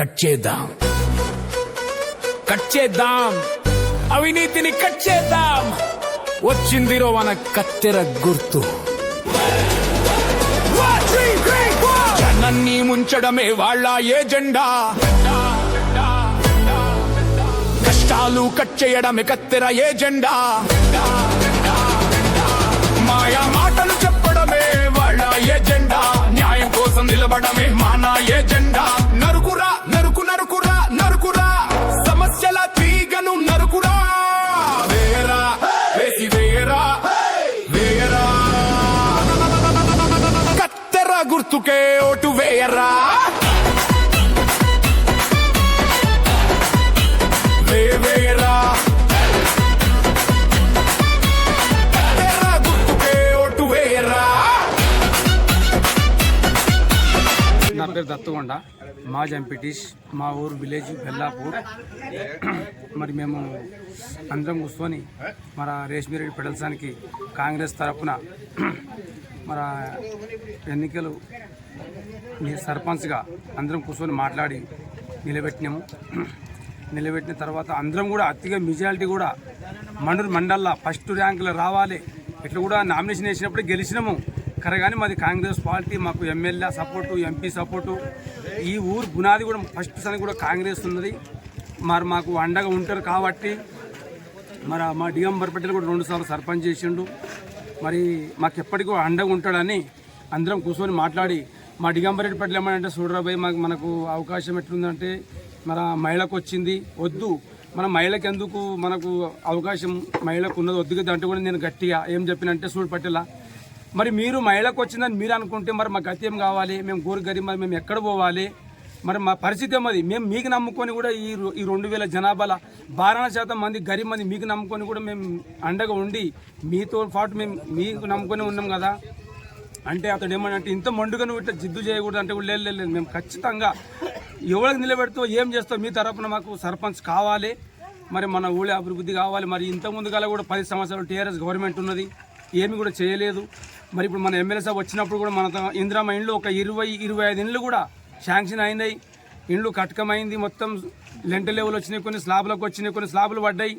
Cut చేద్దాం, cut చేద్దాం, అవినీతిని కట్ చేద్దాం. వచ్చిందిరో మన కత్తెర గుర్తు. జనాన్ని ముంచడమే వాళ్ళ ఏజెండా, కష్టాలు కట్ చేయడమే కత్తెర ఏజెండా. మాయా మాటలు చెప్పడమే వాళ్ళ ఏజెండా, న్యాయం కోసం నిలబడమే మన ఏజెండా. నరుకురా నరుకు నరుకురా నరుకురా, సమస్యల తీగను నరుకురా. వేరా వేసి వేరా వేరా, కత్తెర గుర్తుకే ఓటు వేయరా. వేరా నా పేరు దత్తుగొండ, మాజీ ఎంపీటీష్, మా ఊరు విలేజ్ బెల్లాపూర్. మరి మేము అందరం కూర్చొని మన రేష్మిరెడ్డి పెడల్సానికి కాంగ్రెస్ తరఫున మన ఎన్నికలు సర్పంచ్గా అందరం కూర్చొని మాట్లాడి నిలబెట్టినాము. నిలబెట్టిన తర్వాత అందరం కూడా అతిగా మెజారిటీ కూడా మండూరు మండల్లో ఫస్ట్ ర్యాంకులో రావాలి ఇట్లా కూడా నామినేషన్ వేసినప్పుడు గెలిచినాము. కానీ మాది కాంగ్రెస్ పార్టీ, మాకు ఎమ్మెల్యే సపోర్టు, ఎంపీ సపోర్టు, ఈ ఊరు గునాది కూడా ఫస్ట్ సని కూడా కాంగ్రెస్ ఉన్నది. మరి మాకు అండగా ఉంటారు కాబట్టి మరి మా డిఎంబర్ పటేల్ కూడా 2 సార్లు సర్పంచ్ చేసిండు. మరి మాకు ఎప్పటికీ అండగా ఉంటాడని అందరం కూర్చొని మాట్లాడి మా డిగంబర్ రెడ్డి పటేల్ ఏమంటే చూడరాబోయ్ మనకు అవకాశం ఎట్లుందంటే మన మహిళకు వచ్చింది వద్దు, మన మహిళకి ఎందుకు మనకు అవకాశం మహిళకు ఉన్నది వద్దు అంటే కూడా నేను గట్టిగా ఏం చెప్పినంటే చూడు పటేలా, మరి మీరు మహిళకు వచ్చిందని మీరు అనుకుంటే మరి మాకు గతి ఏం కావాలి, మేము గోరు గరీబ్, మరి మేము ఎక్కడ పోవాలి, మరి మా పరిస్థితి ఏమది. మేము మీకు నమ్ముకొని కూడా ఈ 2000 జనాభాలో 12% మంది గరీబ్ మంది మీకు నమ్ముకొని కూడా మేము అండగా ఉండి మీతో పాటు మేము మీకు నమ్ముకొని ఉన్నాం కదా అంటే అతడు ఏమంటే ఇంత మొండుగా నువ్వు ఇట్లా జిద్దు చేయకూడదు అంటే కూడా లేదు, మేము ఖచ్చితంగా ఎవరికి నిలబెడుతూ ఏం చేస్తావు, మీ తరఫున మాకు సర్పంచ్ కావాలి, మరి మన ఊళ్ళో అభివృద్ధి కావాలి. మరి ఇంతకుముందు కాలం కూడా 10 సంవత్సరాలు టీఆర్ఎస్ గవర్నమెంట్ ఉన్నది, ఏమి కూడా చేయలేదు. మరి ఇప్పుడు మన ఎమ్మెల్యే సాబ్ వచ్చినప్పుడు కూడా మన ఇందిరామ ఇండ్లు ఒక 20-25 ఇండ్లు కూడా శాంక్షన్ అయినాయి. ఇండ్లు కటకమైంది, మొత్తం లెంట లెవెల్ వచ్చినాయి, కొన్ని స్లాబ్లకు వచ్చినాయి, కొన్ని స్లాబులు పడ్డాయి.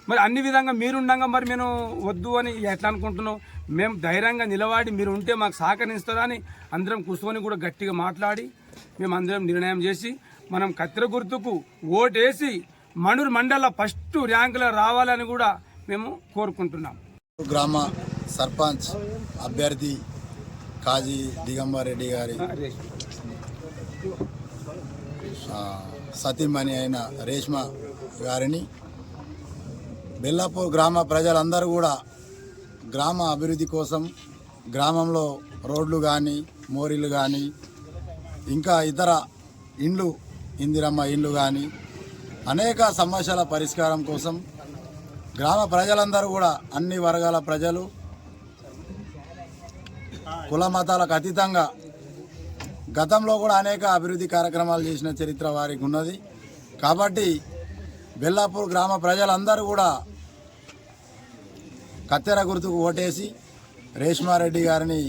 మరి అన్ని విధంగా మీరుండగా మరి నేను వద్దు అని ఎట్లా అనుకుంటున్నాం. మేము ధైర్యంగా నిలబడి మీరు ఉంటే మాకు సహకరిస్తారని అందరం కూర్చొని కూడా గట్టిగా మాట్లాడి మేము అందరం నిర్ణయం చేసి మనం కత్తెర గుర్తుకు ఓటేసి మండూరు మండల ఫస్ట్ ర్యాంకులో రావాలని కూడా మేము కోరుకుంటున్నాం. గ్రామ సర్పంచ్ అభ్యర్థి కాజీ దిగంబర్ రెడ్డి గారి సతీమణి అయిన రేష్మ గారిని బెల్లాపూర్ గ్రామ ప్రజలందరూ కూడా గ్రామ అభివృద్ధి కోసం గ్రామంలో రోడ్లు కానీ మోరీలు కానీ ఇంకా ఇతర ఇండ్లు ఇందిరమ్మ ఇండ్లు కానీ అనేక సమస్యల పరిష్కారం కోసం గ్రామ ప్రజలందరూ కూడా అన్ని వర్గాల ప్రజలు కుల మతాలకు అతీతంగా గతంలో కూడా అనేక అభివృద్ధి కార్యక్రమాలు చేసిన చరిత్ర వారికి ఉన్నది. కాబట్టి బెల్లాపూర్ గ్రామ ప్రజలందరూ కూడా కత్తెర గుర్తుకు ఓటేసి రేష్మారెడ్డి గారిని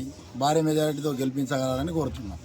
భారీ మెజారిటీతో గెలిపించగలరని కోరుతున్నాం.